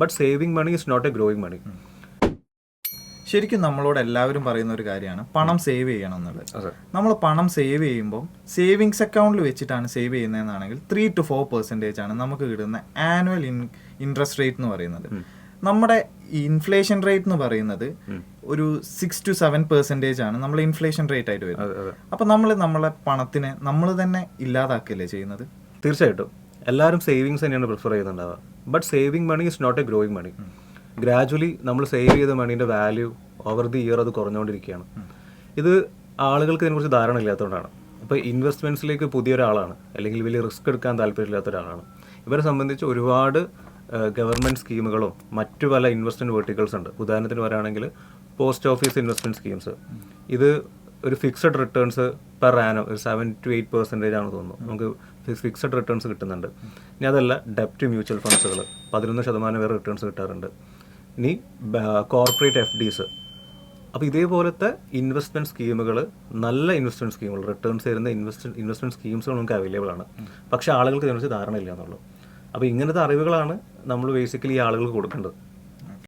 But saving money is not a growing money. ശരിക്കും നമ്മളോട് എല്ലാവരും പറയുന്ന ഒരു കാര്യമാണ് പണം സേവ് ചെയ്യണം എന്നുള്ളത്. നമ്മൾ പണം സേവ് ചെയ്യുമ്പോൾ സേവിങ്സ് അക്കൗണ്ടിൽ വെച്ചിട്ടാണ് സേവ് ചെയ്യുന്നതെന്നാണെങ്കിൽ 3 to 4% ആണ് നമുക്ക് കിട്ടുന്ന ആനുവൽ ഇൻട്രസ്റ്റ് റേറ്റ് എന്ന് പറയുന്നത്. നമ്മുടെ ഇൻഫ്ലേഷൻ റേറ്റ് എന്ന് പറയുന്നത് ഒരു 6 to 7% ആണ് നമ്മൾ ഇൻഫ്ലേഷൻ റേറ്റ് ആയിട്ട് വരുന്നത്. അപ്പം നമ്മളെ പണത്തിനെ നമ്മൾ തന്നെ ഇല്ലാതാക്കല്ലേ ചെയ്യുന്നത്? തീർച്ചയായിട്ടും എല്ലാവരും സേവിങ്സ് തന്നെയാണ് പ്രിഫർ ചെയ്യുന്നുണ്ടാവുക. But saving money is not a growing money. Gradually നമ്മൾ സേവ് ചെയ്ത മണീൻ്റെ വാല്യൂ ഓവർ ദി ഇയർ അത് കുറഞ്ഞുകൊണ്ടിരിക്കുകയാണ്. ഇത് ആളുകൾക്ക് ഇതിനെക്കുറിച്ച് ധാരണ ഇല്ലാത്തതുകൊണ്ടാണ്. ഇപ്പോൾ ഇൻവെസ്റ്റ്മെൻറ്റ്സിലേക്ക് പുതിയൊരാളാണ് അല്ലെങ്കിൽ വലിയ റിസ്ക് എടുക്കാൻ താല്പര്യമില്ലാത്ത ഒരാളാണ്. ഇവരെ സംബന്ധിച്ച് ഒരുപാട് ഗവൺമെൻറ് സ്കീമുകളും മറ്റു പല ഇൻവെസ്റ്റ്മെൻറ്റ് വെർട്ടിക്കൽസ് ഉണ്ട്. ഉദാഹരണത്തിന് പറയുകയാണെങ്കിൽ പോസ്റ്റ് ഓഫീസ് ഇൻവെസ്റ്റ്മെൻറ്റ് സ്കീംസ്, ഇത് ഒരു ഫിക്സഡ് റിട്ടേൺസ് പെർ ആനം ഒരു 7 to 8% ആണ് തോന്നുന്നു നമുക്ക് ഫിക്സഡ് റിട്ടേൺസ് കിട്ടുന്നുണ്ട്. ഇനി അതല്ല ഡെപ്റ്റ് മ്യൂച്വൽ ഫണ്ട്സുകൾ 11% വരെ റിട്ടേൺസ് കിട്ടാറുണ്ട്. ഇനി കോർപ്പറേറ്റ് FDs. അപ്പോൾ ഇതേപോലത്തെ ഇൻവെസ്റ്റ്മെൻറ്റ് സ്കീമുകൾ, നല്ല ഇൻവെസ്റ്റ്മെൻറ്റ് സ്കീമുകൾ, റിട്ടേൺസ് തരുന്ന ഇൻവെസ്റ്റ്മെൻറ്റ് സ്കീംസുകൾ നമുക്ക് അവൈലബിൾ ആണ്. പക്ഷേ ആളുകൾക്ക് ഇതിനെക്കുറിച്ച് ധാരണ ഇല്ല എന്നുള്ളൂ. അപ്പോൾ ഇങ്ങനത്തെ അറിവുകളാണ് നമ്മൾ ബേസിക്കലി ഈ ആളുകൾക്ക് കൊടുക്കേണ്ടത്.